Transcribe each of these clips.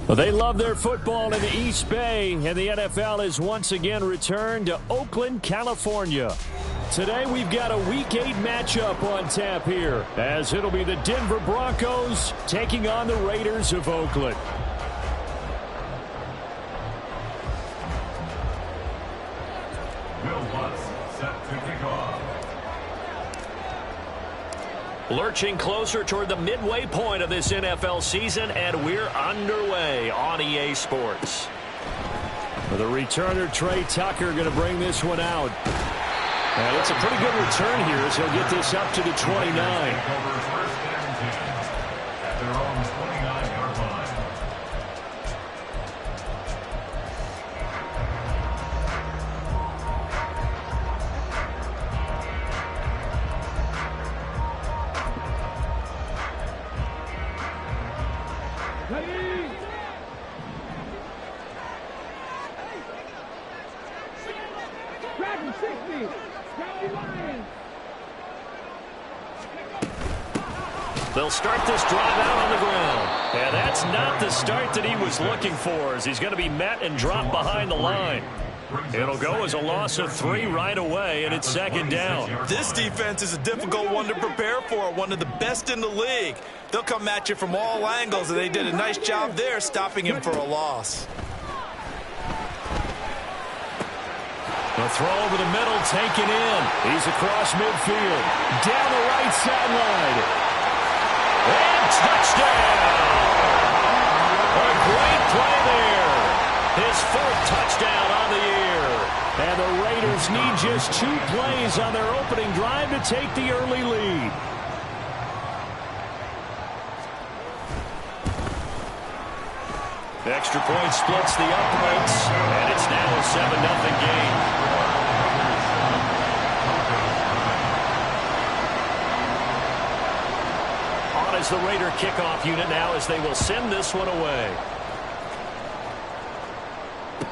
Well, they love their football in the East Bay, and the NFL is once again returned to Oakland, California. Today we've got a Week 8 matchup on tap here, as it'll be the Denver Broncos taking on the Raiders of Oakland. Will Lutz set to kick off. Lurching closer toward the midway point of this NFL season, and we're underway on EA Sports. For the returner, Trey Tucker, going to bring this one out. And it's a pretty good return here as he'll get this up to the 29. At their own 29-yard line. They'll start this drive out on the ground. And that's not the start that he was looking for, as he's going to be met and dropped behind the line. It'll go as a loss of 3 right away, and it's second down. This defense is a difficult one to prepare for, one of the best in the league. They'll come at you from all angles, and they did a nice job there stopping him for a loss. The throw over the middle, taken in. He's across midfield. Down the right sideline. And touchdown! A great play there. His 4th touchdown on the year. And the Raiders need just 2 plays on their opening drive to take the early lead. The extra point splits the uprights, and it's now a 7-0 game. On is the Raider kickoff unit now as they will send this one away.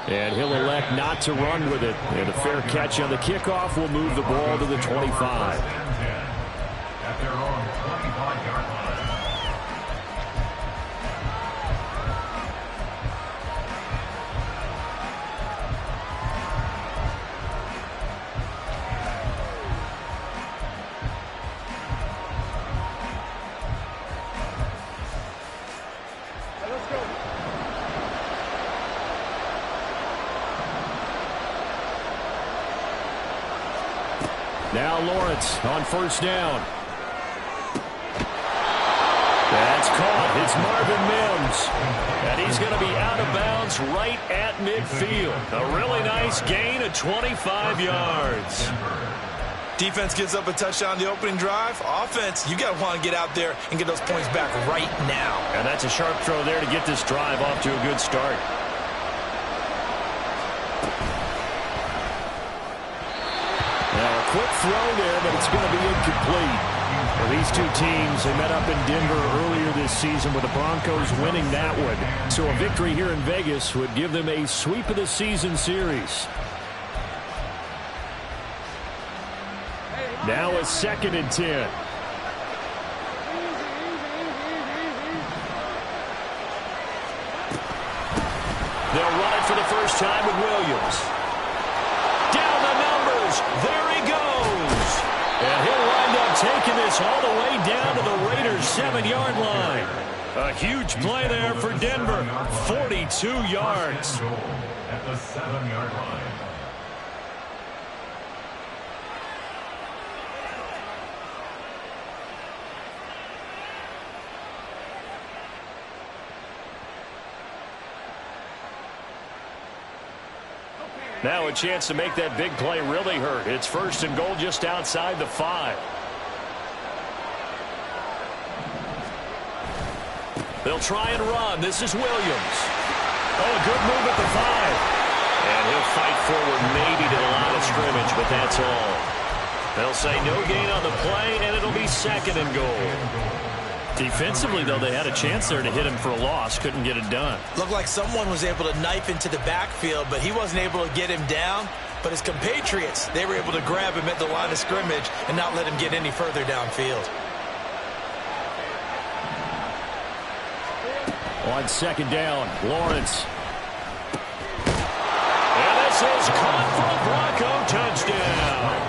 And he'll elect not to run with it. And a fair catch on the kickoff will move the ball to the 25. At their own 25-yard line. Now Lawrence on first down. That's caught. It's Marvin Mims. And he's going to be out of bounds right at midfield. A really nice gain of 25 yards. Defense gives up a touchdown the opening drive. Offense, you got to want to get out there and get those points back right now. And that's a sharp throw there to get this drive off to a good start. Now a quick throw there, but it's going to be incomplete. Well, these two teams, they met up in Denver earlier this season with the Broncos winning that one. So a victory here in Vegas would give them a sweep of the season series. Now a 2nd and 10. They'll run it for the first time with Williams. Down the numbers. There he goes. And he'll wind up taking this all the way down to the Raiders' 7-yard line. A huge play there for Denver. 42 yards. At the 7-yard line. Now a chance to make that big play really hurt. It's 1st and goal just outside the 5. They'll try and run. This is Williams. Oh, a good move at the 5. And he'll fight forward maybe to the line of scrimmage, but that's all. They'll say no gain on the play, and it'll be 2nd and goal. Defensively, though, they had a chance there to hit him for a loss. Couldn't get it done. Looked like someone was able to knife into the backfield, but he wasn't able to get him down. But his compatriots, they were able to grab him at the line of scrimmage and not let him get any further downfield. On 2nd down, Lawrence. And this is caught for a Bronco touchdown.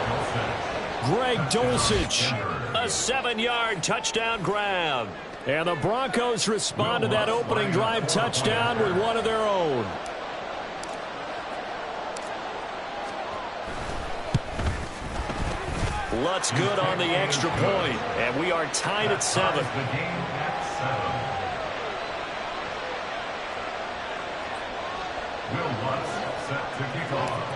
Greg Dulcich. A 7-yard touchdown grab. And the Broncos respond to that opening drive touchdown with one of their own. Lutz good on the extra point. And we are tied at 7. The game at 7. Will Lutz set to kick off.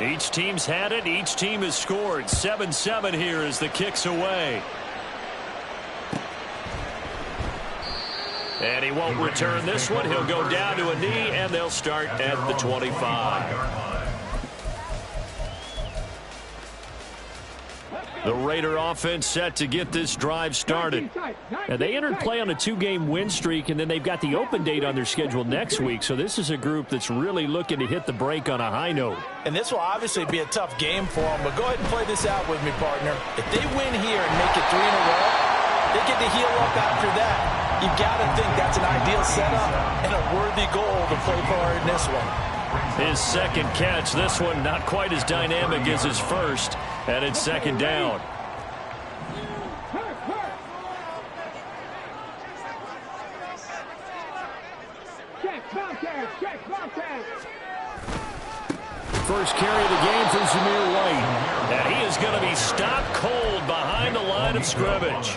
Each team's had it. Each team has scored. 7-7 here as the kick's away. And he won't return this one. He'll go down to a knee, and they'll start at the 25. The Raider offense set to get this drive started. Now, they entered play on a 2-game win streak, and then they've got the open date on their schedule next week. So this is a group that's really looking to hit the break on a high note. And this will obviously be a tough game for them, but go ahead and play this out with me, partner. If they win here and make it 3 in a row, they get to heal up after that. You've got to think that's an ideal setup and a worthy goal to play for in this one. His 2nd catch. This one not quite as dynamic as his first. And it's 2nd down. First carry of the game for Zamir White. And he is going to be stopped cold behind the line of scrimmage.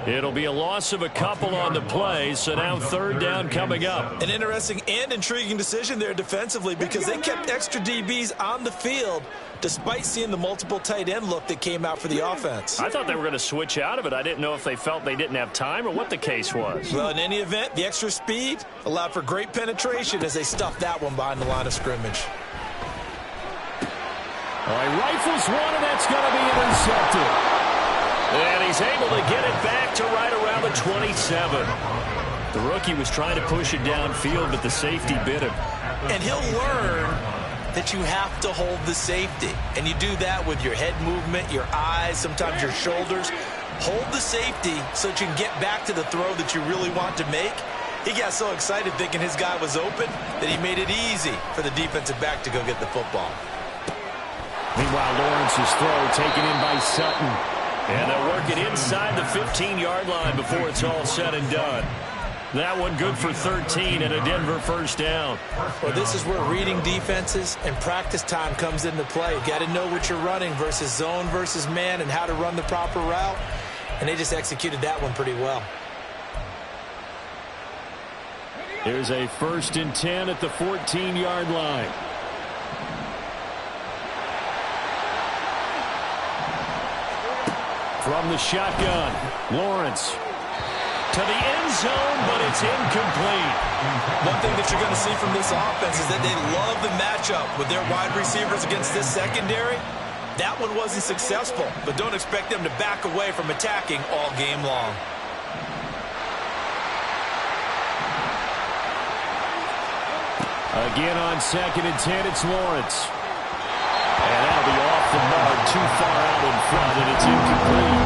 It'll be a loss of a couple on the play, so now 3rd down coming up. An interesting and intriguing decision there defensively because they kept extra DBs on the field despite seeing the multiple tight end look that came out for the offense. I thought they were going to switch out of it. I didn't know if they felt they didn't have time or what the case was. Well, in any event, the extra speed allowed for great penetration as they stuffed that one behind the line of scrimmage. All right, rifles one, and that's going to be intercepted. And he's able to get it back to right around the 27. The rookie was trying to push it downfield, but the safety bit him. And he'll learn that you have to hold the safety. And you do that with your head movement, your eyes, sometimes your shoulders. Hold the safety so that you can get back to the throw that you really want to make. He got so excited thinking his guy was open that he made it easy for the defensive back to go get the football. Meanwhile, Lawrence's throw taken in by Sutton. And they'll work it inside the 15-yard line before it's all said and done. That one good for 13 and a Denver first down. Well, this is where reading defenses and practice time comes into play. You got to know what you're running versus zone versus man and how to run the proper route. And they just executed that one pretty well. Here's a 1st and 10 at the 14-yard line. From the shotgun, Lawrence to the end zone, but it's incomplete. One thing that you're going to see from this offense is that they love the matchup with their wide receivers against this secondary. That one wasn't successful, but don't expect them to back away from attacking all game long. Again on 2nd and 10, it's Lawrence. And that'll be off the mark, too far out in front, and it's incomplete.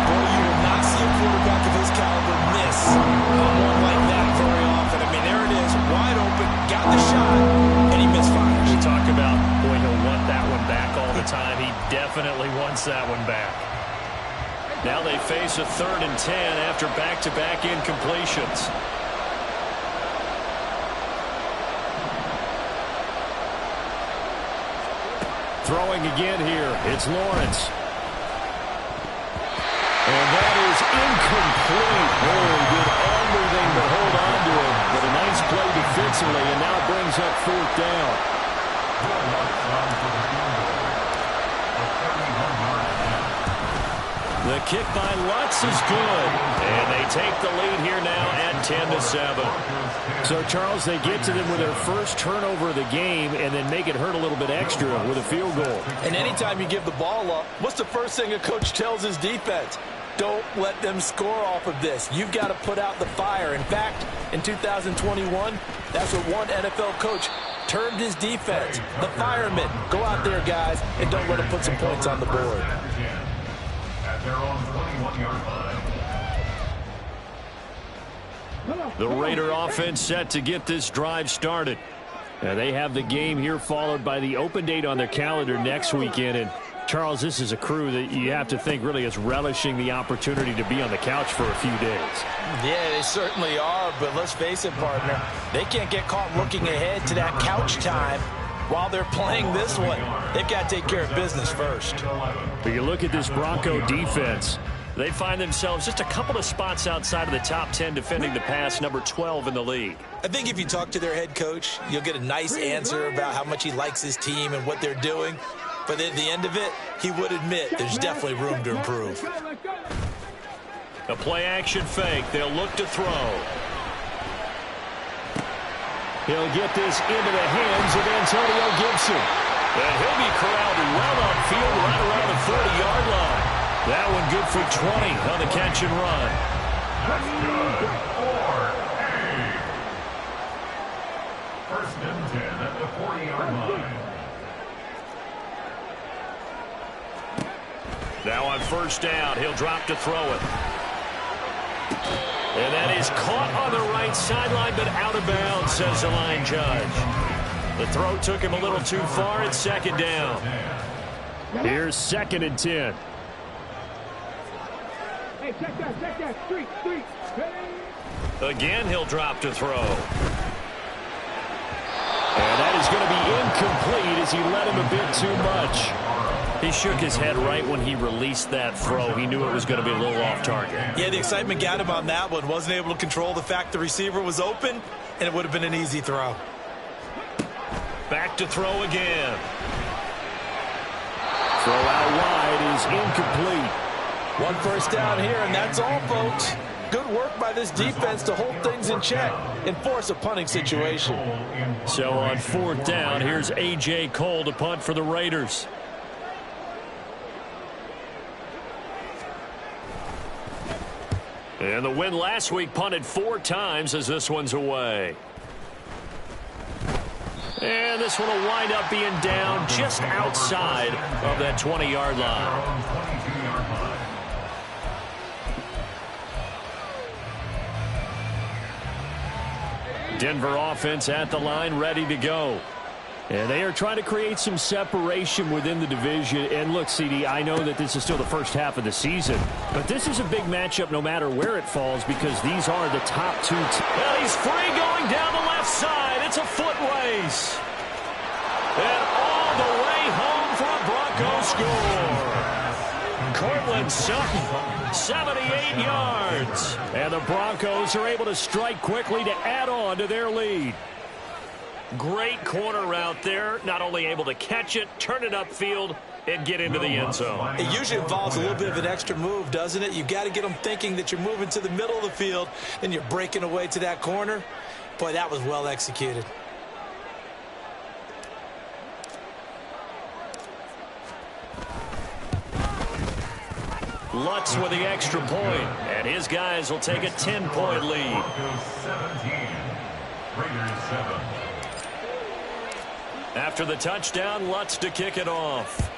Boy, you will not see a quarterback of his caliber miss one like that very often. I mean, there it is, wide open, got the shot, and he misfires. We talk about, boy, he'll want that one back all the time. He definitely wants that one back. Now they face a 3rd and 10 after back-to-back incompletions. Throwing again here, it's Lawrence. And that is incomplete. Oh, he did everything but hold on to him. But a nice play defensively, and now brings up 4th down. The kick by Lutz is good. And they take the lead here now at 10-7. So, Charles, they get to them with their first turnover of the game and then make it hurt a little bit extra with a field goal. And anytime you give the ball up, what's the first thing a coach tells his defense? Don't let them score off of this. You've got to put out the fire. In fact, in 2021, that's what one NFL coach termed his defense. The firemen. Go out there, guys, and don't let them put some points on the board. At their own 21-yard line. The Raider offense set to get this drive started. They have the game here followed by the open date on their calendar next weekend. And, Charles, this is a crew that you have to think really is relishing the opportunity to be on the couch for a few days. Yeah, they certainly are, but let's face it, partner. They can't get caught looking ahead to that couch time while they're playing this one. They've got to take care of business first. But you look at this Bronco defense. They find themselves just a couple of spots outside of the top 10 defending the pass, number 12 in the league. I think if you talk to their head coach, you'll get a nice answer about how much he likes his team and what they're doing. But at the end of it, he would admit there's definitely room to improve. A play-action fake. They'll look to throw. He'll get this into the hands of Antonio Gibson. And he'll be corralled well upfield right around the 40-yard line. That one good for 20 on the catch and run. That's good for a 1st and 10 at the 40-yard line. Now on 1st down, he'll drop to throw it. And that is caught on the right sideline, but out of bounds, says the line judge. The throw took him a little too far. It's 2nd down. Here's 2nd and 10. Hey, check that, street. Hey. Again, he'll drop to throw. And that is going to be incomplete as he let him a bit too much. He shook his head right when he released that throw. He knew it was going to be a little off target. Yeah, the excitement got him on that one. Wasn't able to control the fact the receiver was open, and it would have been an easy throw. Back to throw again. Throw out wide is incomplete. 1 first down here, and that's all, folks. Good work by this defense to hold things in check and force a punting situation. So on 4th down, here's A.J. Cole to punt for the Raiders. And the win last week punted 4 times as this one's away. And this one will wind up being down just outside of that 20-yard line. Denver offense at the line, ready to go. And they are trying to create some separation within the division. And look, CD, I know that this is still the first half of the season, but this is a big matchup no matter where it falls because these are the top 2 teams. Well, he's free going down the left side. It's a foot race. And all the way home for a Broncos score. Cortland Sutton, 78 yards. And the Broncos are able to strike quickly to add on to their lead. Great corner route there. Not only able to catch it, turn it upfield, and get into the end zone. It usually involves a little bit of an extra move, doesn't it? You've got to get them thinking that you're moving to the middle of the field, and you're breaking away to that corner. Boy, that was well executed. Lutz with the extra point, and his guys will take a 10-point lead. 17, Raiders 7. After the touchdown, Lutz to kick it off.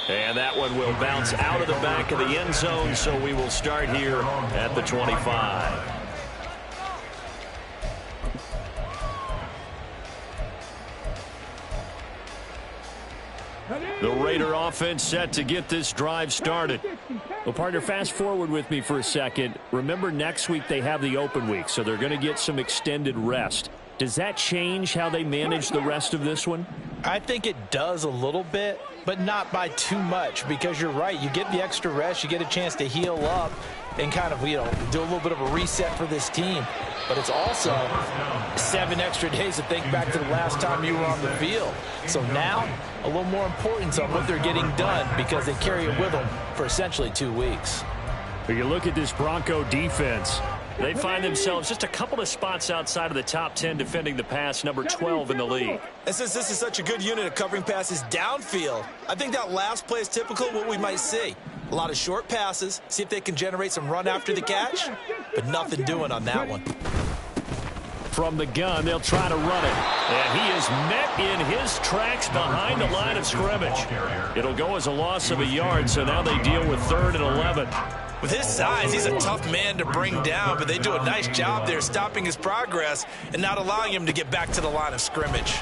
And that one will bounce out of the back of the end zone, so we will start here at the 25. The Raider offense set to get this drive started. Well, partner, fast forward with me for a second. Remember, next week they have the open week, so they're going to get some extended rest. Does that change how they manage the rest of this one? I think it does a little bit, but not by too much, because you're right. You get the extra rest, you get a chance to heal up and kind of, do a little bit of a reset for this team. But it's also 7 extra days to think back to the last time you were on the field. So now, a little more importance on what they're getting done, because they carry it with them for essentially 2 weeks. When you look at this Bronco defense, they find themselves just a couple of spots outside of the top 10 defending the pass, number 12 in the league. And since this is such a good unit of covering passes downfield, I think that last play is typical of what we might see. A lot of short passes, see if they can generate some run after the catch, but nothing doing on that one. From the gun, they'll try to run it. And he is met in his tracks behind the line of scrimmage. It'll go as a loss of a yard, so now they deal with 3rd and 11. With his size, he's a tough man to bring down, but they do a nice job there stopping his progress and not allowing him to get back to the line of scrimmage.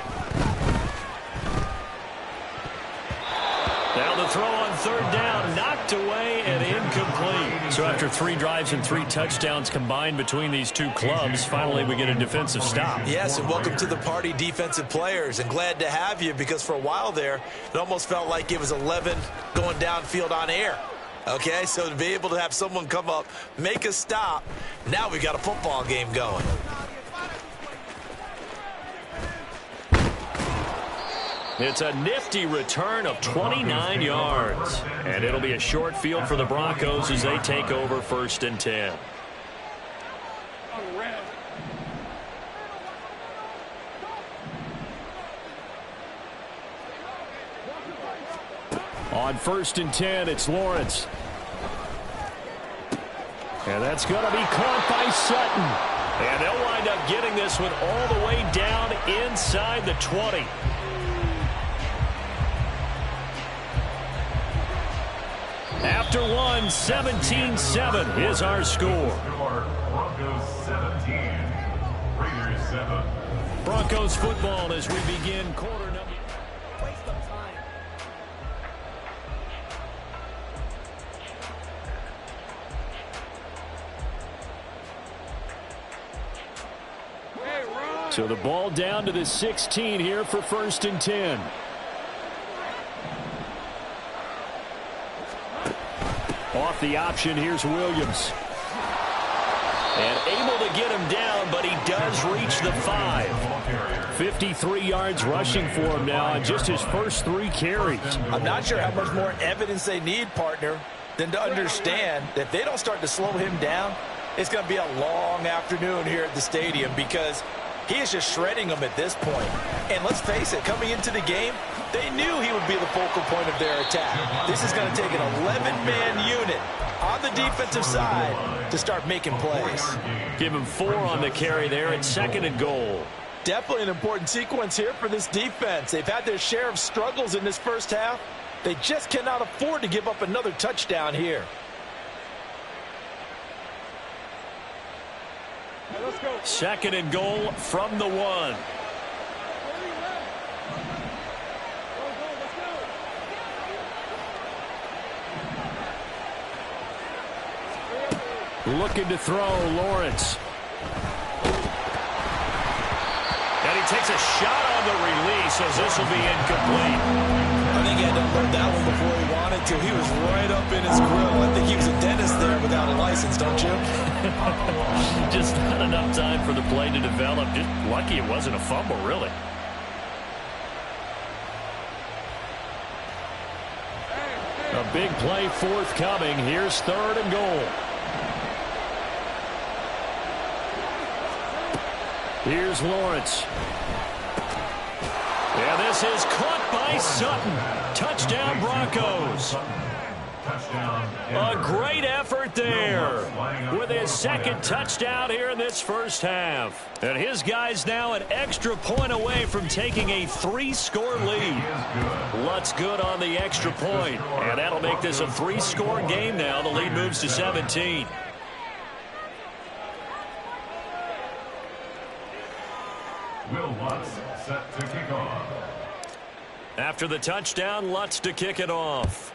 Now the throw on 3rd down, knocked away and incomplete. So after 3 drives and 3 touchdowns combined between these two clubs, finally we get a defensive stop. Yes, and welcome to the party, defensive players, and glad to have you, because for a while there, it almost felt like it was 11 going downfield on air. Okay, so to be able to have someone come up, make a stop, now we've got a football game going. It's a nifty return of 29 yards. And it'll be a short field for the Broncos as they take over 1st and 10. On 1st and 10, it's Lawrence. And that's going to be caught by Sutton. And they'll wind up getting this one all the way down inside the 20. After one, 17-7 is our score. Broncos 17, Raiders 7. Broncos football as we begin quarter number. So the ball down to the 16 here for 1st and 10. Off the option, here's Williams. And able to get him down, but he does reach the 5. 53 yards rushing for him now on just his first 3 carries. I'm not sure how much more evidence they need, partner, than to understand that if they don't start to slow him down, it's going to be a long afternoon here at the stadium, because he is just shredding them at this point. And let's face it, coming into the game, they knew he would be the focal point of their attack. This is going to take an 11-man unit on the defensive side to start making plays. Give him 4 on the carry there at 2nd and goal. Definitely an important sequence here for this defense. They've had their share of struggles in this first half. They just cannot afford to give up another touchdown here. Let's go. 2nd and goal from the 1. Looking to throw, Lawrence. And he takes a shot on the release as this will be incomplete. think he had to unload that one before he wanted to. He was right up in his grill. I think he was a dentist there without a license, don't you? Just not enough time for the play to develop. Just lucky it wasn't a fumble, really. A big play forthcoming. Here's 3rd and goal. Here's Lawrence. And this is caught by Sutton. Touchdown, Broncos. A great effort there with his 2nd touchdown here in this first half. And his guy's now an extra point away from taking a 3-score lead. Lutz good on the extra point. And that'll make this a 3-score game now. The lead moves to 17. Will Lutz set to kick off. After the touchdown, Lutz to kick it off.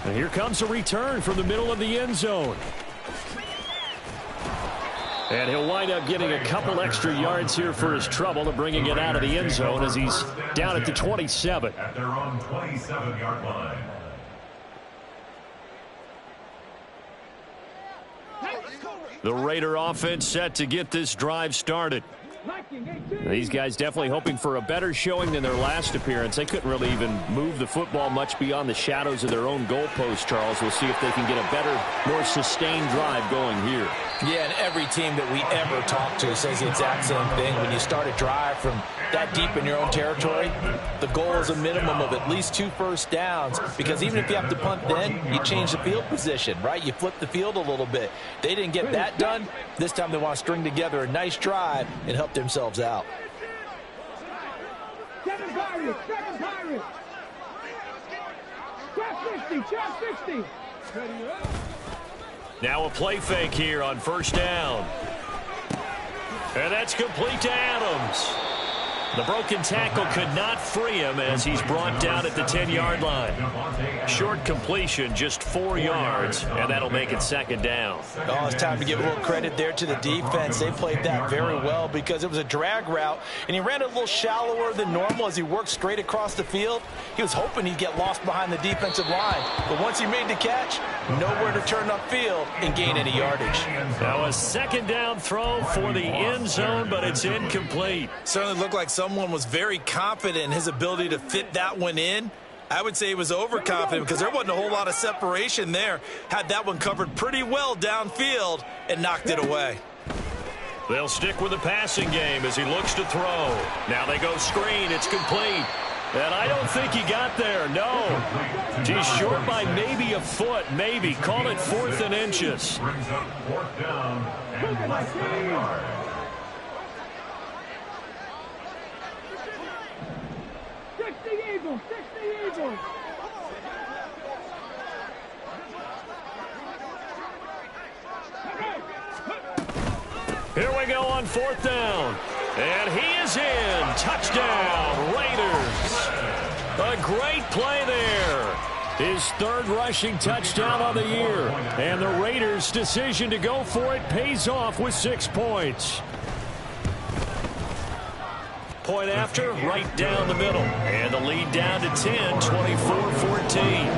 And here comes a return from the middle of the end zone. And he'll wind up getting a couple extra yards here for his trouble and bringing it out of the end zone as he's down at the 27. At their own 27-yard line. The Raider offense set to get this drive started. These guys definitely hoping for a better showing than their last appearance. They couldn't really even move the football much beyond the shadows of their own goalpost, Charles. We'll see if they can get a better, more sustained drive going here. Yeah, and every team that we ever talk to says the exact same thing. When you start a drive from that deep in your own territory, the goal is a minimum of at least 2 first downs, because even if you have to punt then, you change the field position, right? You flip the field a little bit. They didn't get that done. This time they want to string together a nice drive and help themselves out. 7 Pirates, 7 Pirates. Trap 60, trap 60. Now a play fake here on first down. And that's complete to Adams. The broken tackle could not free him as he's brought down at the 10-yard line. Short completion, just 4 yards, and that'll make it 2nd down. Oh, it's time to give a little credit there to the defense. They played that very well because it was a drag route, and he ran a little shallower than normal as he worked straight across the field. He was hoping he'd get lost behind the defensive line, but once he made the catch, nowhere to turn upfield and gain any yardage. Now a 2nd down throw for the end zone, but it's incomplete. Certainly looked like someone was very confident in his ability to fit that one in. I would say he was overconfident because there wasn't a whole lot of separation there. Had that one covered pretty well downfield and knocked it away. They'll stick with the passing game as he looks to throw. Now they go screen. It's complete. And I don't think he got there. No. He's short by maybe a foot. Maybe. Call it 4th and inches. Brings up 4th down and less than a yard. Eagles, 60 Eagles. Here we go on 4th down. And he is in. Touchdown, Raiders. A great play there. His 3rd rushing touchdown of the year. And the Raiders' decision to go for it pays off with 6 points. Point after, right down the middle. And the lead down to 10, 24-14.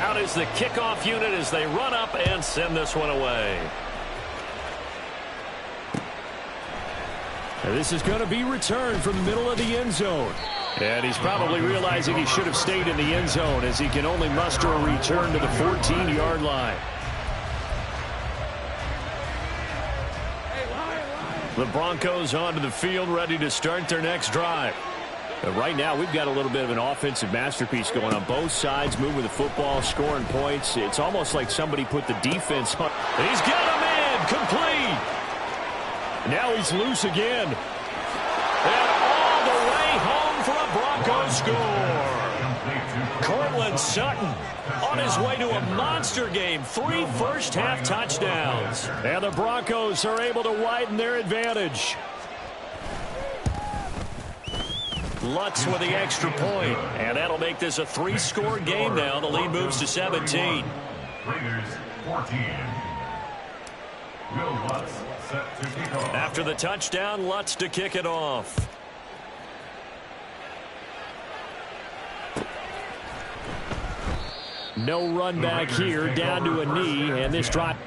Out is the kickoff unit as they run up and send this one away. And this is going to be returned from the middle of the end zone. And he's probably realizing he should have stayed in the end zone as he can only muster a return to the 14-yard line. The Broncos onto the field ready to start their next drive. But right now we've got a little bit of an offensive masterpiece going on both sides, moving the football, scoring points. It's almost like somebody put the defense on. He's got him in, complete. Now he's loose again. And all the way home for a Broncos score. Courtland Sutton on his way to a monster game. 3 first-half touchdowns. And the Broncos are able to widen their advantage. Lutz with the extra point, and that'll make this a 3-score game now. The lead moves to 17. Raiders 14. Will Lutz set to kick off. After the touchdown, Lutz to kick it off. No run back here, down to a knee, and this drive.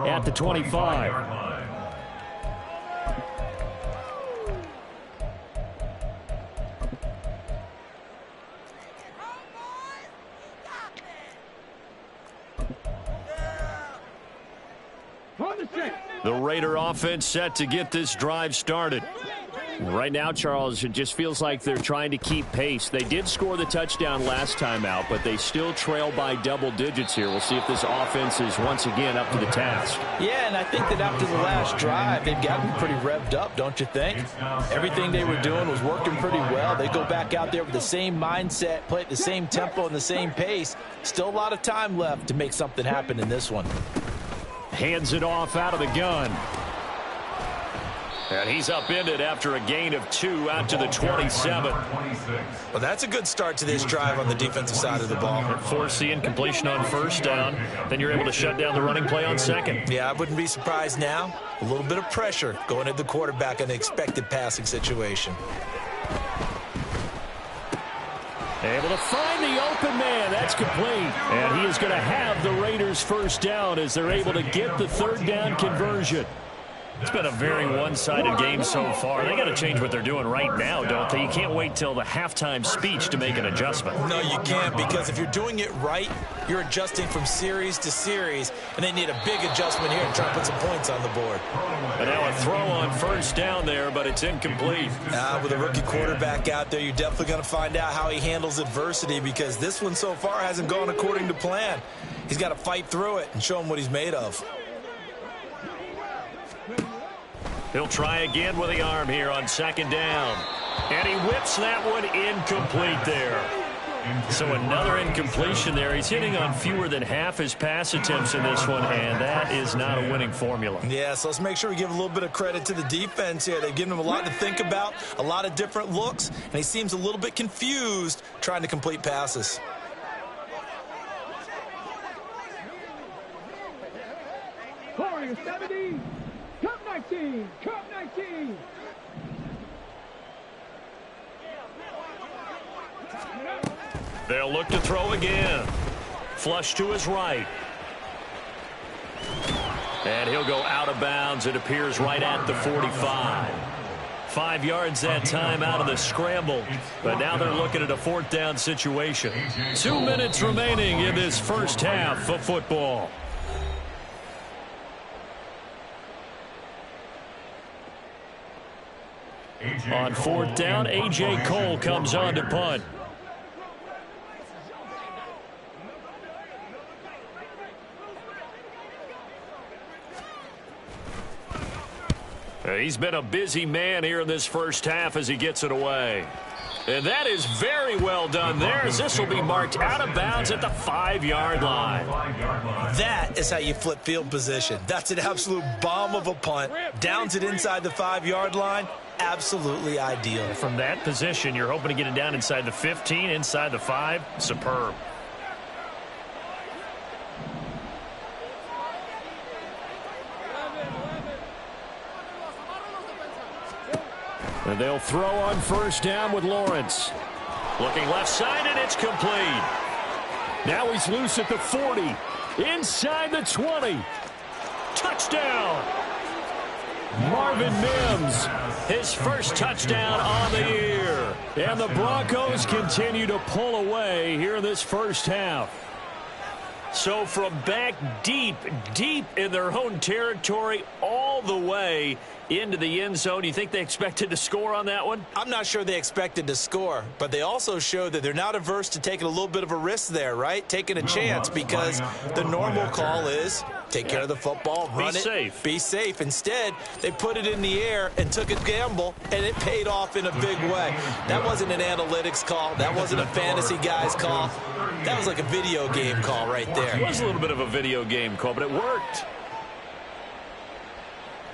At the 25. The Raider offense set to get this drive started. Right now, Charles, it just feels like they're trying to keep pace. They did score the touchdown last time out, but they still trail by double digits here. We'll see if this offense is once again up to the task. Yeah, and I think that after the last drive, they've gotten pretty revved up, don't you think? Everything they were doing was working pretty well. They go back out there with the same mindset, play at the same tempo and the same pace. Still a lot of time left to make something happen in this one. Hands it off out of the gun. And he's upended after a gain of 2 out to the 27. Well, that's a good start to this drive on the defensive side of the ball. Force the incompletion on first down. Then you're able to shut down the running play on second. Yeah, I wouldn't be surprised now. A little bit of pressure going at the quarterback in an expected passing situation. Able to find the open man. That's complete. And he is going to have the Raiders first down as they're able to get the third down conversion. It's been a very one-sided game so far. They got to change what they're doing right now, don't they? You can't wait till the halftime speech to make an adjustment. No, you can't, because if you're doing it right, you're adjusting from series to series, and they need a big adjustment here to try to put some points on the board. And now a throw on first down there, but it's incomplete. With a rookie quarterback out there, you're definitely going to find out how he handles adversity, because this one so far hasn't gone according to plan. He's got to fight through it and show him what he's made of. He'll try again with the arm here on second down. And he whips that one incomplete there. So another incompletion there. He's hitting on fewer than half his pass attempts in this one, and that is not a winning formula. Yeah, so let's make sure we give a little bit of credit to the defense here. They've given him a lot to think about, a lot of different looks, and he seems a little bit confused trying to complete passes. Corner 70. Cup 19. Cup 19. They'll look to throw again. Flush to his right. And he'll go out of bounds. It appears right at the 45. 5 yards that time out of the scramble. But now they're looking at a fourth down situation. 2 minutes remaining in this first half of football. On fourth down, A.J. Cole comes on to punt. He's been a busy man here in this first half as he gets it away. And that is very well done there, as this will be marked out of bounds at the 5-yard line. That is how you flip field position. That's an absolute bomb of a punt. Downs it inside the 5-yard line. Absolutely ideal. From that position, you're hoping to get it down inside the 15, inside the 5. Superb. And they'll throw on first down with Lawrence. Looking left side, and it's complete. Now he's loose at the 40. Inside the 20. Touchdown. Marvin Mims, his first touchdown on the year. And the Broncos continue to pull away here in this first half. So from back deep in their own territory all the way into the end zone, you think they expected to score on that one? I'm not sure they expected to score, but they also showed that they're not averse to taking a little bit of a risk there, right? Taking a chance, because the normal call is take care of the football, run it, be safe. Instead, they put it in the air and took a gamble, and it paid off in a big way. That wasn't an analytics call. That wasn't a fantasy guy's call. That was like a video game call right there. It was a little bit of a video game call, but it worked.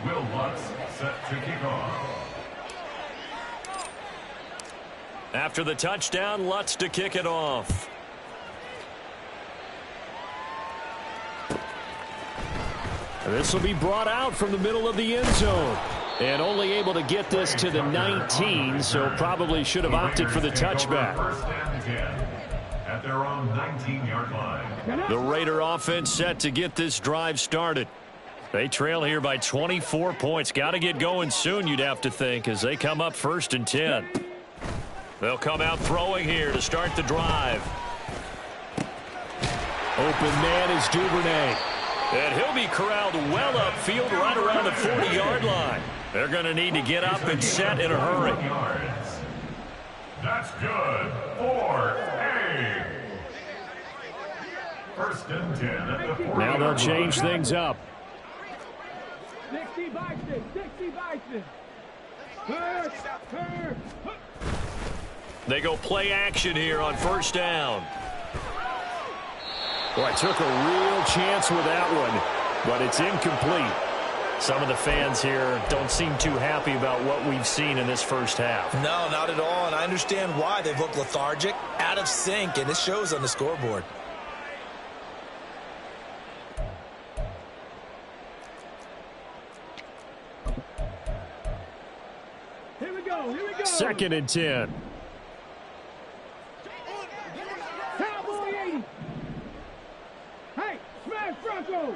Will Lutz set to kick off. After the touchdown, Lutz to kick it off. This will be brought out from the middle of the end zone. And only able to get this to the 19, so probably should have opted for the touchback. First and 10 at their own 19-yard line. The Raider offense set to get this drive started. They trail here by 24 points. Got to get going soon, you'd have to think, as they come up 1st and 10. They'll come out throwing here to start the drive. Open man is Duvernay. And he'll be corralled well upfield right around the 40-yard line. They're going to need to get up and set in a hurry. That's good for A. First and 10 at the 40. Now they'll change things up. 60 Bison, 60 Bison. They go play action here on 1st down. Boy, took a real chance with that one, but it's incomplete. Some of the fans here don't seem too happy about what we've seen in this first half. No, not at all, and I understand why. They've looked lethargic, out of sync, and it shows on the scoreboard. Here we go. 2nd and 10. Cowboy 80. Hey, smash Bronco.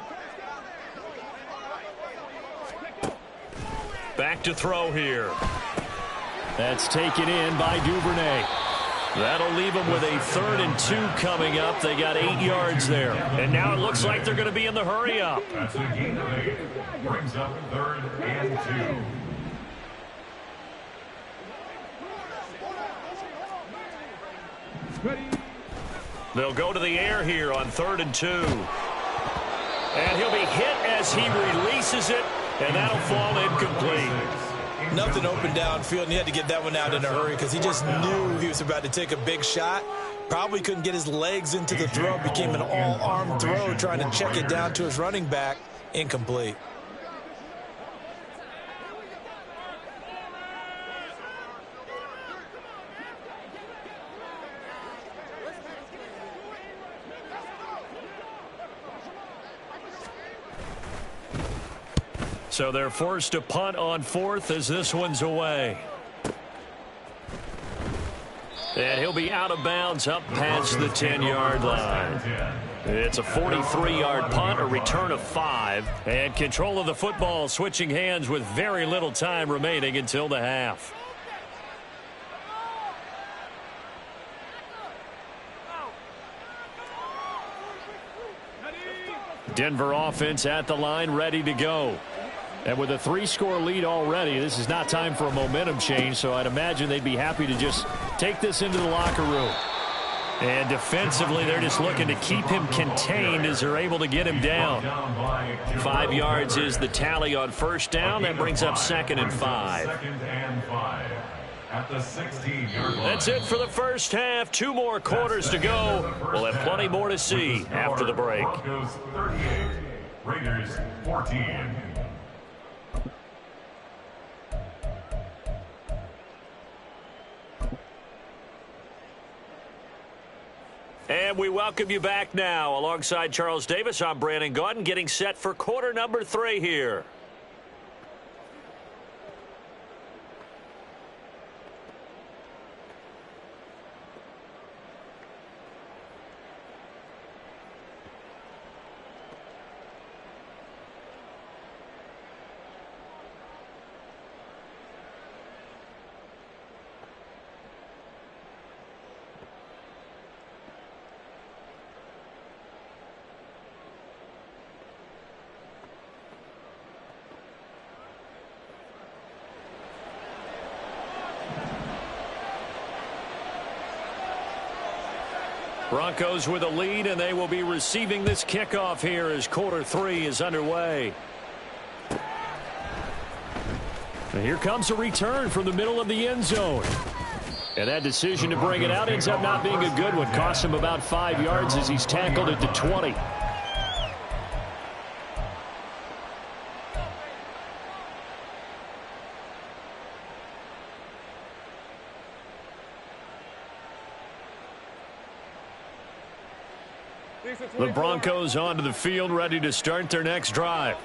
Back to throw here. That's taken in by Duvernay. That'll leave them with a 3rd and 2 coming up. They got 8 yards there. And now it looks like they're going to be in the hurry up. That's a gain of 8. Brings up 3rd and 2. They'll go to the air here on 3rd and 2. And he'll be hit as he releases it, and that'll fall incomplete. Nothing open downfield, and he had to get that one out in a hurry because he just knew he was about to take a big shot. Probably couldn't get his legs into the throw. Became an all-arm throw, trying to check it down to his running back. Incomplete. So they're forced to punt on 4th as this one's away. And he'll be out of bounds up past the 10-yard line. It's a 43-yard punt, a return of 5. And control of the football switching hands with very little time remaining until the half. Denver offense at the line, ready to go. And with a 3-score lead already, this is not time for a momentum change, so I'd imagine they'd be happy to just take this into the locker room. And defensively, they're just looking to keep him contained as they're able to get him down. 5 yards is the tally on 1st down. That brings up 2nd and 5. At the 16-yard line. That's it for the first half. 2 more quarters to go. We'll have plenty more to see after the break. Broncos 38, Raiders 14. And we welcome you back now. Alongside Charles Davis, I'm Brandon Gaudin, getting set for quarter number 3 here. Broncos with a lead, and they will be receiving this kickoff here as quarter 3 is underway. And here comes a return from the middle of the end zone. And that decision to bring it out ends up not being a good one. Cost him about 5 yards as he's tackled at the 20. The Broncos onto the field, ready to start their next drive.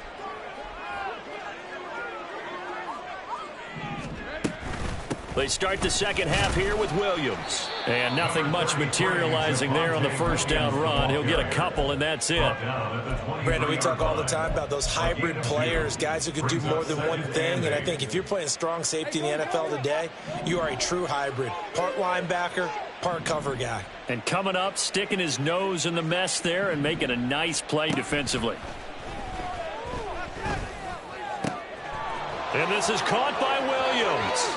They start the second half here with Williams. And nothing much materializing there on the first down run. He'll get a couple, and that's it. Brandon, we talk all the time about those hybrid players, guys who can do more than one thing. And I think if you're playing strong safety in the NFL today, you are a true hybrid. Part linebacker, part cover guy. And coming up, sticking his nose in the mess there and making a nice play defensively. And this is caught by Williams.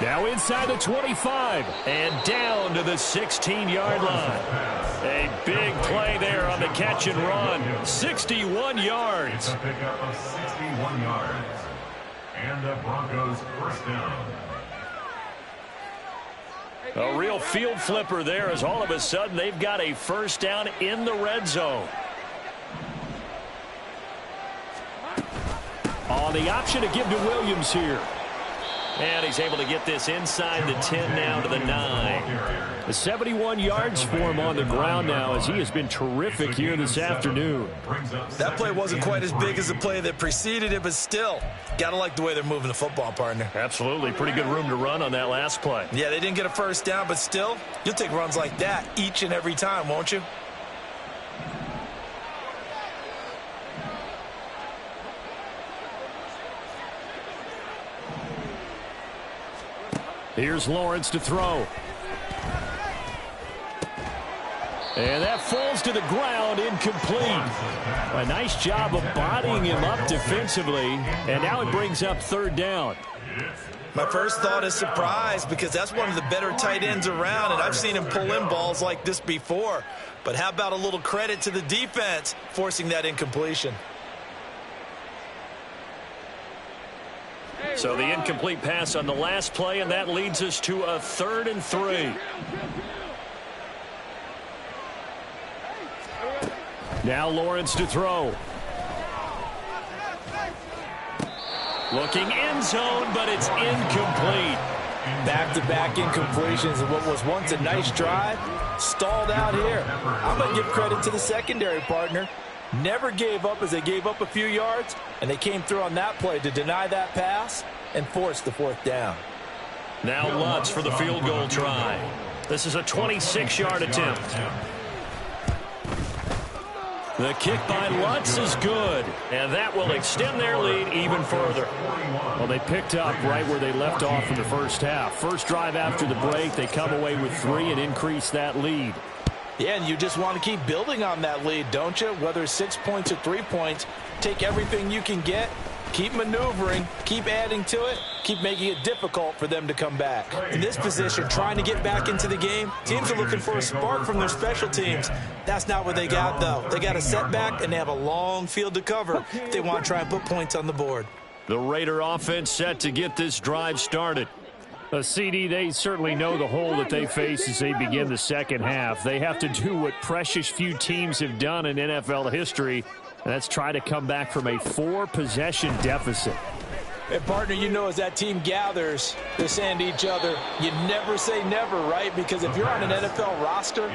Now inside the 25 and down to the 16-yard line. A big play there on the catch and run. 61 yards. A pickup of 61 yards. And the Broncos first down. A real field flipper there as all of a sudden they've got a first down in the red zone. On the option to give to Williams here. And he's able to get this inside the 10 now to the 9. The 71 yards for him on the ground now as he has been terrific here this afternoon. That play wasn't quite as big as the play that preceded it, but still, got to like the way they're moving the football, partner. Absolutely. Pretty good room to run on that last play. Yeah, they didn't get a first down, but still, you'll take runs like that each and every time, won't you? Here's Lawrence to throw. And that falls to the ground, incomplete. A nice job of bodying him up defensively, and now it brings up third down. My first thought is surprise because that's one of the better tight ends around, and I've seen him pull in balls like this before. But how about a little credit to the defense forcing that incompletion? So the incomplete pass on the last play, and that leads us to a 3rd and 3. Now Lawrence to throw. Looking end zone, but it's incomplete. Back-to-back incompletions of what was once a nice drive, stalled out here. I'm going to give credit to the secondary, partner. Never gave up as they gave up a few yards, and they came through on that play to deny that pass and force the 4th down. Now Lutz for the field goal try. This is a 26-yard attempt. The kick by Lutz is good, and that will extend their lead even further. Well, they picked up right where they left off in the first half. First drive after the break, they come away with 3 and increase that lead. Yeah, and you just want to keep building on that lead, don't you? Whether it's 6 points or 3 points, take everything you can get, keep maneuvering, keep adding to it, keep making it difficult for them to come back. In this position, trying to get back into the game, teams are looking for a spark from their special teams. That's not what they got, though. They got a setback, and they have a long field to cover if they want to try and put points on the board. The Raider offense set to get this drive started. CD, they certainly know the hole that they face as they begin the second half. They have to do what precious few teams have done in NFL history, and that's try to come back from a 4-possession deficit. And, partner, you know as that team gathers, they're saying to each other, you never say never, right? Because if you're on an NFL roster,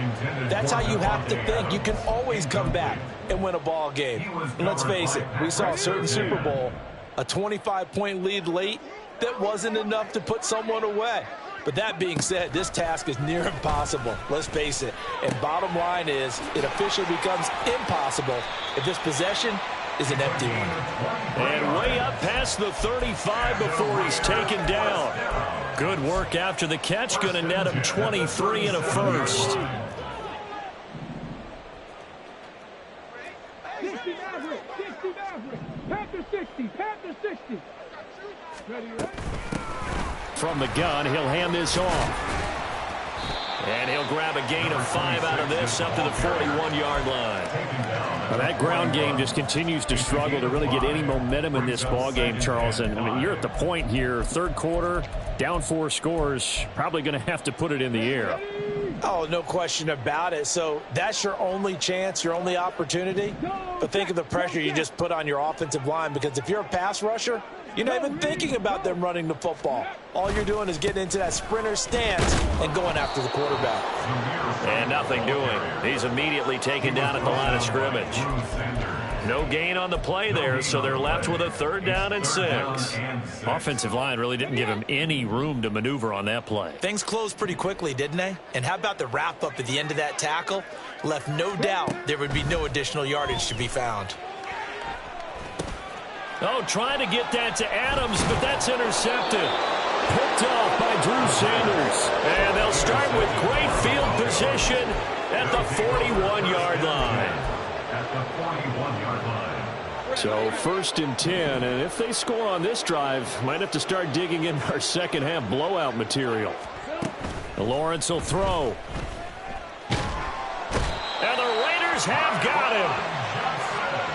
that's how you have to think. You can always come back and win a ball game. And let's face it, we saw a certain Super Bowl, a 25-point lead late, that wasn't enough to put someone away. But that being said, this task is near impossible. Let's face it. And bottom line is, it officially becomes impossible if this possession is an empty one. And way up past the 35 before he's taken down. Good work after the catch. Going to net him 23 and a first. 60 Maverick, 60 Maverick. Panther 60, Panther 60. Ready, ready? From the gun, he'll hand this off. And he'll grab a gain of 5 out of this up to the 41-yard line. Well, that ground game just continues to struggle to really get any momentum in this ball game, Charles. And I mean, you're at the point here, third quarter, down 4 scores, probably going to have to put it in the air. Oh, no question about it. So that's your only chance, your only opportunity. But think of the pressure you just put on your offensive line, because if you're a pass rusher, you're not even thinking about them running the football. All you're doing is getting into that sprinter stance and going after the quarterback. And nothing doing. He's immediately taken down at the line of scrimmage. No gain on the play there, so they're left with a 3rd down and 6. Offensive line really didn't give him any room to maneuver on that play. Things closed pretty quickly, didn't they? And how about the wrap-up at the end of that tackle? Left no doubt there would be no additional yardage to be found. Oh, trying to get that to Adams, but that's intercepted. Picked off by Drew Sanders. And they'll start with great field position at the 41-yard line. At the 41-yard line. So 1st and 10, and if they score on this drive, might have to start digging in our second half blowout material. Lawrence will throw. And the Raiders have got him.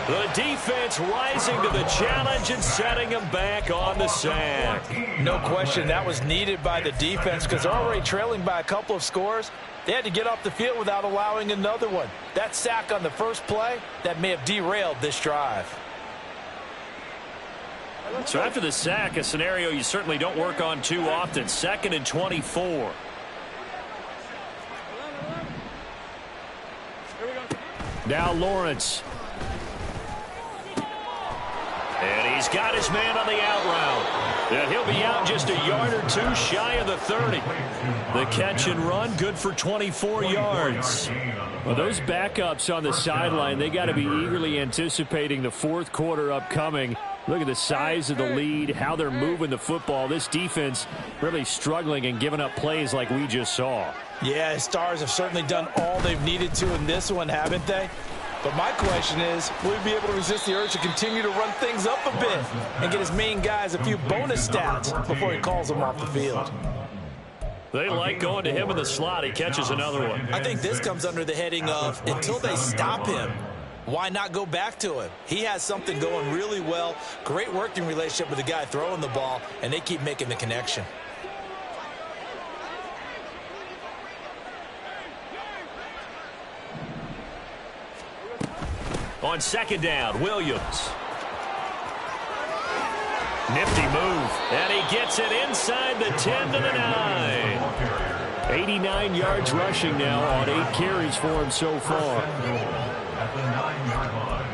The defense rising to the challenge and setting him back on the sack. No question that was needed by the defense, because they're already trailing by a couple of scores. They had to get off the field without allowing another one. That sack on the first play, that may have derailed this drive. So after the sack, a scenario you certainly don't work on too often. 2nd and 24. Now Lawrence. And he's got his man on the out route. And he'll be out just a yard or 2 shy of the 30. The catch and run, good for 24 yards. Well, those backups on the sideline, they got to be eagerly anticipating the 4th quarter upcoming. Look at the size of the lead, how they're moving the football. This defense really struggling and giving up plays like we just saw. Yeah, Stars have certainly done all they've needed to in this one, haven't they? But my question is, will he be able to resist the urge to continue to run things up a bit and get his main guys a few bonus stats before he calls them off the field? They like going to him in the slot. He catches another one. I think this comes under the heading of, until they stop him, why not go back to him? He has something going really well, great working relationship with the guy throwing the ball, and they keep making the connection. On 2nd down, Williams. Nifty move. And he gets it inside the 10 to the 9. 89 yards rushing now on 8 carries for him so far. At the 9-yard line.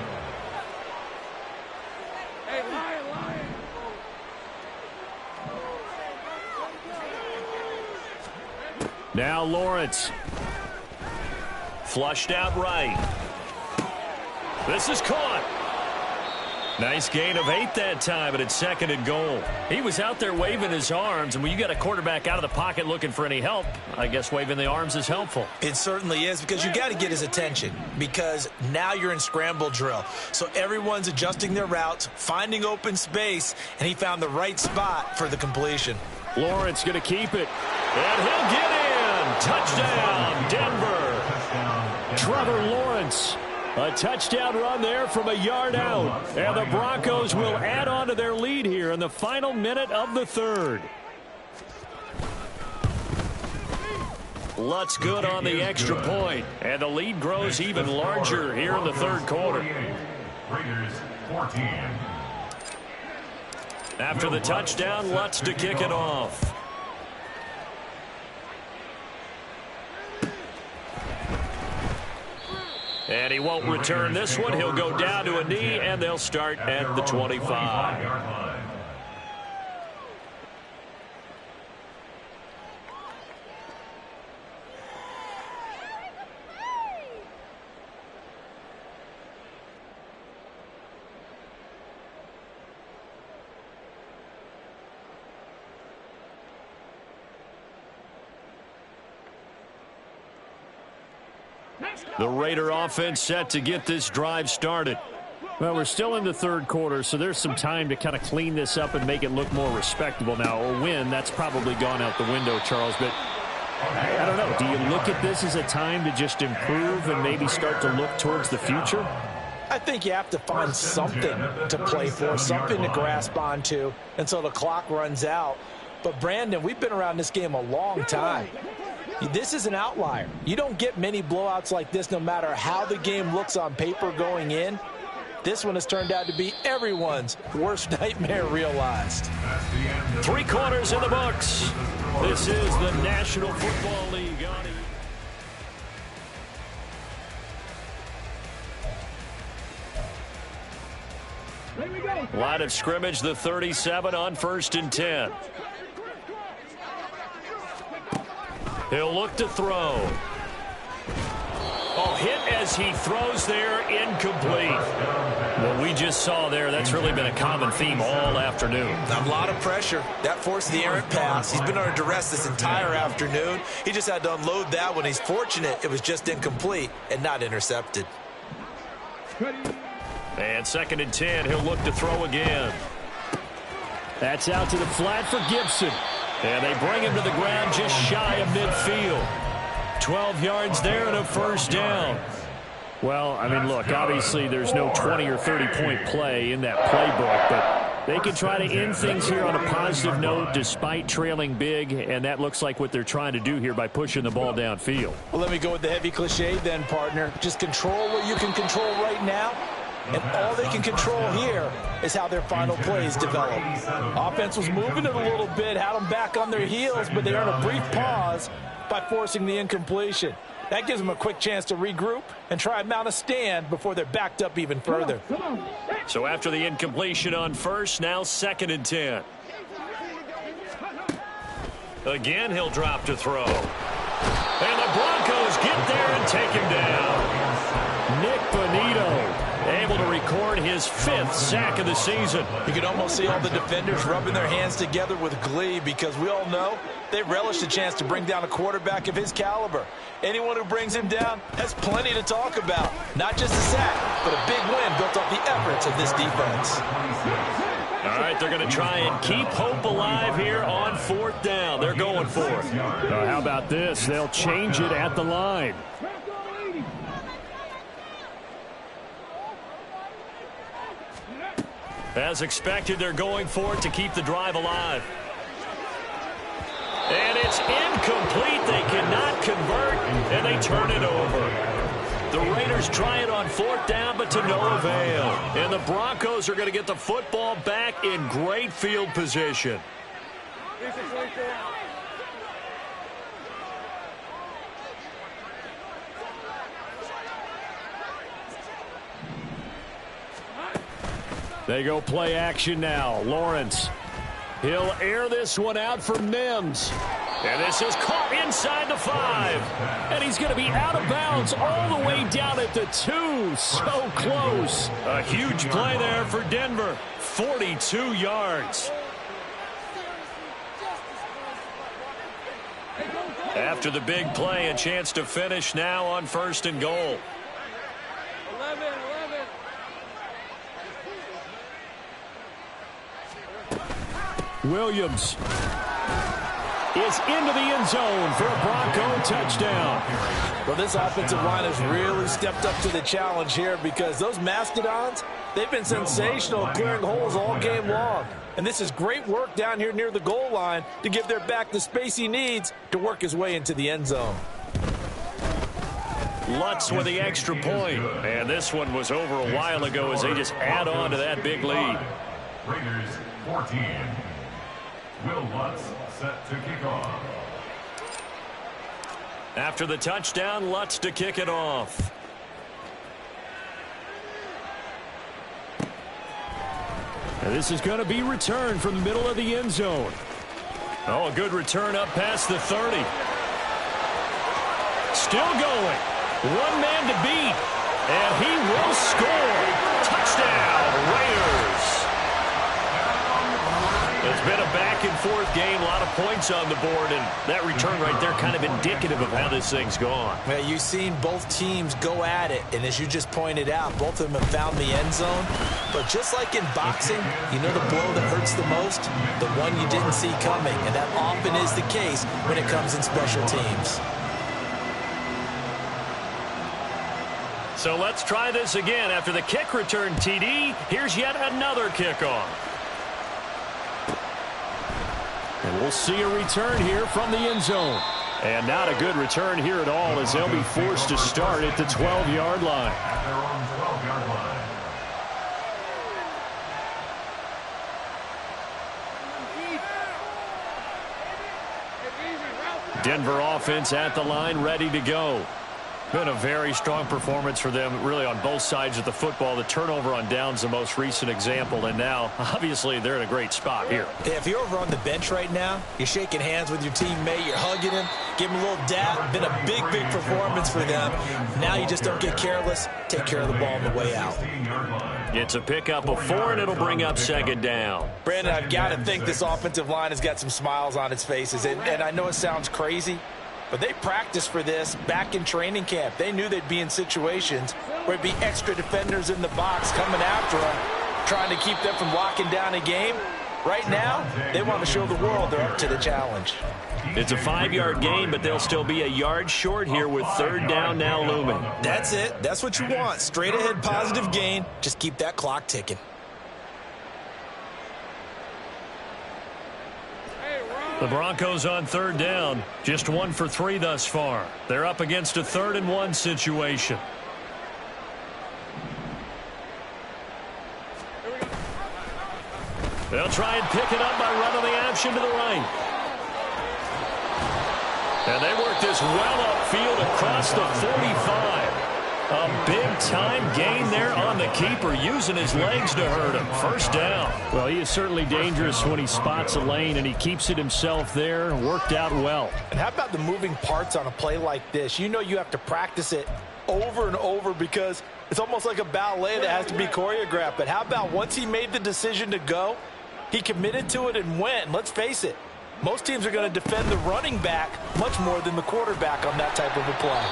Now Lawrence. Flushed out right. This is caught. Nice gain of 8 that time, but it's 2nd and goal. He was out there waving his arms, and when you got a quarterback out of the pocket looking for any help, I guess waving the arms is helpful. It certainly is, because you got to get his attention, because now you're in scramble drill. So everyone's adjusting their routes, finding open space, and he found the right spot for the completion. Lawrence going to keep it. And he'll get in. Touchdown, Denver. Trevor Lawrence. A touchdown run there from a yard out. And the Broncos will add on to their lead here in the final minute of the 3rd. Lutz good on the extra point. And the lead grows even larger here in the 3rd quarter. Raiders 14. After the touchdown, Lutz to kick it off. And he won't return this one. He'll go down to a knee, and they'll start at the 25. The Raider offense set to get this drive started. Well, we're still in the 3rd quarter, so there's some time to kind of clean this up and make it look more respectable. Now, a win, that's probably gone out the window, Charles, but I don't know. Do you look at this as a time to just improve and maybe start to look towards the future? I think you have to find something to play for, something to grasp onto until the clock runs out. But, Brandon, we've been around this game a long time. This is an outlier. You don't get many blowouts like this no matter how the game looks on paper going in. This one has turned out to be everyone's worst nightmare realized. 3 quarters in the books. This is the National Football League. Line of scrimmage, the 37 on 1st and 10. He'll look to throw. Oh, hit as he throws there, incomplete. What we just saw there, that's really been a common theme all afternoon. A lot of pressure. That forced the errant pass. He's been under duress this entire afternoon. He just had to unload that one. He's fortunate it was just incomplete and not intercepted. And 2nd and 10, he'll look to throw again. That's out to the flat for Gibson. And they bring him to the ground just shy of midfield. 12 yards there and a 1st down. Well, I mean, look, obviously there's no 20 or 30-point play in that playbook, but they can try to end things here on a positive note despite trailing big, and that looks like what they're trying to do here by pushing the ball downfield. Well, let me go with the heavy cliche then, partner. Just control what you can control right now. And all they can control here is how their final plays develop. Offense was moving it a little bit, had them back on their heels, but they earned a brief pause by forcing the incompletion. That gives them a quick chance to regroup and try and mount a stand before they're backed up even further. So after the incompletion on 1st, now 2nd and 10. Again, he'll drop to throw. And the Broncos get there and take him down. Nick Bonito able to record his 5th sack of the season. You can almost see all the defenders rubbing their hands together with glee because we all know they relish the chance to bring down a quarterback of his caliber. Anyone who brings him down has plenty to talk about. Not just a sack, but a big win built off the efforts of this defense. All right, they're going to try and keep hope alive here on 4th down. They're going for it. How about this? They'll change it at the line. As expected, they're going for it to keep the drive alive. And it's incomplete. They cannot convert, and they turn it over. The Raiders try it on 4th down, but to no avail. And the Broncos are going to get the football back in great field position. They go play action now. Lawrence. He'll air this one out for Mims. And this is caught inside the 5. And he's going to be out of bounds all the way down at the 2. So close. A huge play there for Denver. 42 yards. After the big play, a chance to finish now on 1st and goal. 11. Williams is into the end zone for a Bronco touchdown. Well, this offensive line has really stepped up to the challenge here because those Mastodons, they've been sensational clearing holes all game long. And this is great work down here near the goal line to give their back the space he needs to work his way into the end zone. Lutz with the extra point. And this one was over a while ago as they just add on to that big lead. Raiders 14. Will Lutz set to kick off. After the touchdown, Lutz to kick it off. And this is going to be returned from the middle of the end zone. Oh, a good return up past the 30. Still going. One man to beat. And he will score. Touchdown, Raiders. It's been a back-and-forth fourth game, a lot of points on the board, and that return right there kind of indicative of how this thing's gone. Well, you've seen both teams go at it, and as you just pointed out, both of them have found the end zone. But just like in boxing, you know the blow that hurts the most? The one you didn't see coming, and that often is the case when it comes in special teams. So let's try this again. After the kick return TD, here's yet another kickoff. And we'll see a return here from the end zone. And not a good return here at all, as they'll be forced to start at the 12-yard line. At their own 12-yard line. Denver offense at the line, ready to go. Been a very strong performance for them, really, on both sides of the football. The turnover on downs, the most recent example, and now, obviously, they're in a great spot here. If you're over on the bench right now, you're shaking hands with your teammate, you're hugging him, give him a little dap. Been a big, big performance for them. Now you just don't get careless. Take care of the ball on the way out. It's a pickup of 4, and it'll bring up second down. Brandon, I've got to think this offensive line has got some smiles on its faces, and I know it sounds crazy, but they practiced for this back in training camp. They knew they'd be in situations where it'd be extra defenders in the box coming after them, trying to keep them from locking down a game. Right now, they want to show the world they're up to the challenge. It's a 5-yard gain, but they'll still be a yard short here with third down now looming. That's it. That's what you want. Straight ahead positive gain. Just keep that clock ticking. The Broncos on third down, just 1 for 3 thus far. They're up against a 3rd and 1 situation. They'll try and pick it up by running the option to the right. And they work this well upfield across the 45. A big-time gain there on the keeper, using his legs to hurt him. First down. Well, he is certainly dangerous when he spots a lane, and he keeps it himself there. Worked out well. And how about the moving parts on a play like this? You know you have to practice it over and over because it's almost like a ballet that has to be choreographed. But how about once he made the decision to go, he committed to it and went. And let's face it, most teams are going to defend the running back much more than the quarterback on that type of a play.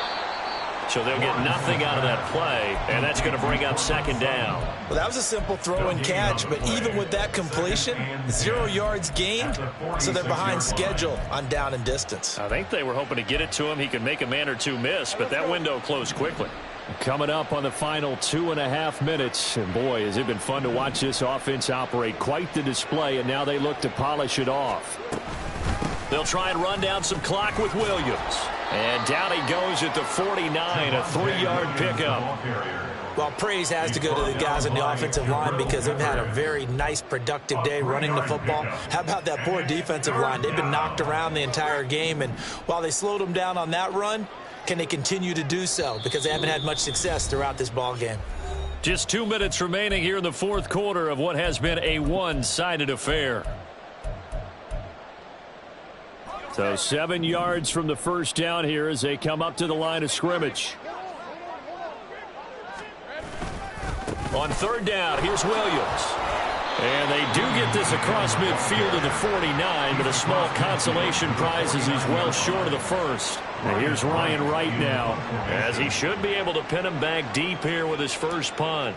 So they'll get nothing out of that play, and that's going to bring up second down. Well, that was a simple throw and catch, but even with that completion, 0 yards gained, so they're behind schedule on down and distance. I think they were hoping to get it to him. He could make a man or two miss, but that window closed quickly. Coming up on the final 2.5 minutes, and boy, has it been fun to watch this offense operate. Quite the display, and now they look to polish it off. They'll try and run down some clock with Williams. And down he goes at the 49, a 3-yard pickup. Well, praise has to go to the guys on the offensive line because they've had a very nice, productive day running the football. How about that poor defensive line? They've been knocked around the entire game, and while they slowed them down on that run, can they continue to do so? Because they haven't had much success throughout this ball game. Just 2 minutes remaining here in the fourth quarter of what has been a one-sided affair. So 7 yards from the first down here as they come up to the line of scrimmage. On third down, here's Williams. And they do get this across midfield to the 49, but a small consolation prize as he's well short of the first. And here's Ryan Wright now, as he should be able to pin him back deep here with his first punt.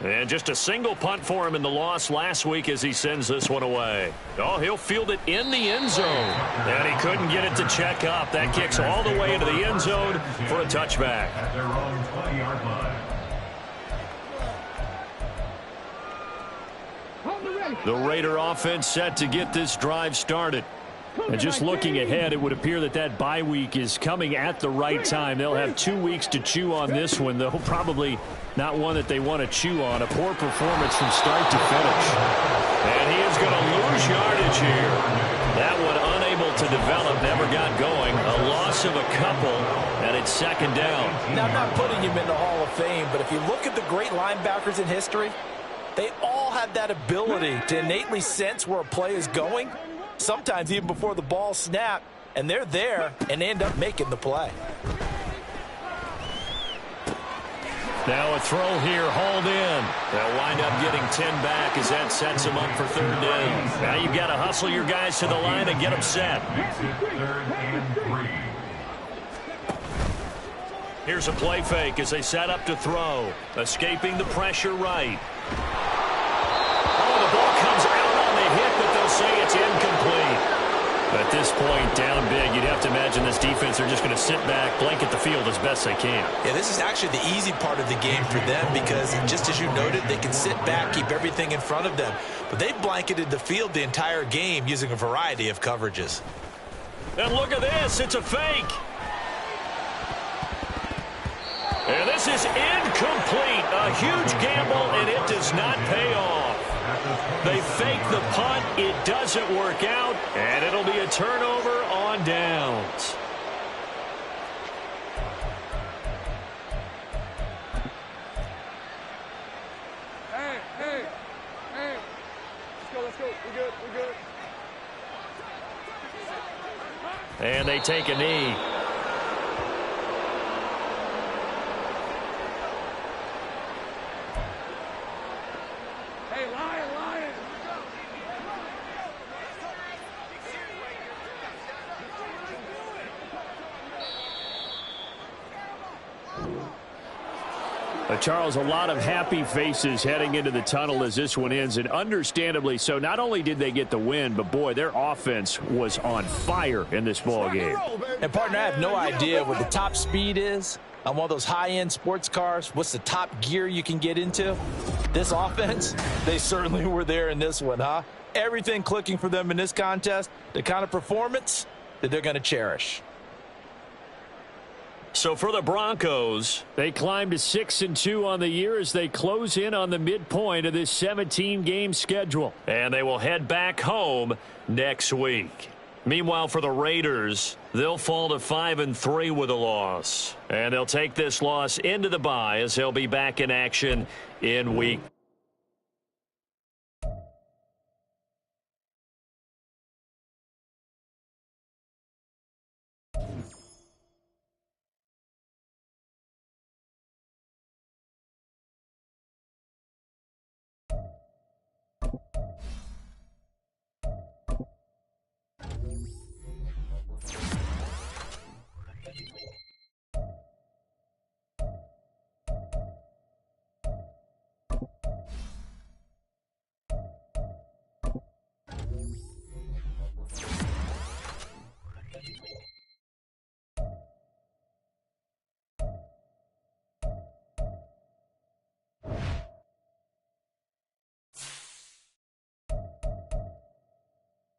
And just a single punt for him in the loss last week as he sends this one away. Oh, he'll field it in the end zone. And he couldn't get it to check up. That kicks all the way into the end zone for a touchback. At their own 20-yard line. The Raider offense set to get this drive started. And just looking ahead, it would appear that that bye week is coming at the right time. They'll have 2 weeks to chew on this one, though probably not one that they want to chew on. A poor performance from start to finish. And he is going to lose yardage here. That one unable to develop, never got going. A loss of a couple, and it's second down. Now, I'm not putting him in the Hall of Fame, but if you look at the great linebackers in history, they all have that ability to innately sense where a play is going, sometimes even before the ball snapped, and they're there and they end up making the play. Now a throw here, hauled in. They'll wind up getting 10 back as that sets them up for third down. Now you've got to hustle your guys to the line and get them set. Third and 3. Here's a play fake as they set up to throw. Escaping the pressure right. Oh, the ball comes out on the hit, but they'll say it's incomplete. At this point, down big, you'd have to imagine this defense are just going to sit back, blanket the field as best they can. Yeah, this is actually the easy part of the game for them because, just as you noted, they can sit back, keep everything in front of them. But they've blanketed the field the entire game using a variety of coverages. And look at this. It's a fake. And this is incomplete. A huge gamble, and it does not pay off. They fake the punt. It doesn't work out, and it'll be a turnover on downs. Hey. Let's go. We're good. And they take a knee. Hey, Lion. Charles, a lot of happy faces heading into the tunnel as this one ends, and understandably so. Not only did they get the win, but, boy, their offense was on fire in this ball game. And, partner, I have no idea what the top speed is on one of those high-end sports cars. What's the top gear you can get into? This offense, they certainly were there in this one, huh? Everything clicking for them in this contest, the kind of performance that they're going to cherish. So for the Broncos, they climb to 6-2 on the year as they close in on the midpoint of this 17-game schedule. And they will head back home next week. Meanwhile, for the Raiders, they'll fall to 5-3 with a loss. And they'll take this loss into the bye as they'll be back in action in week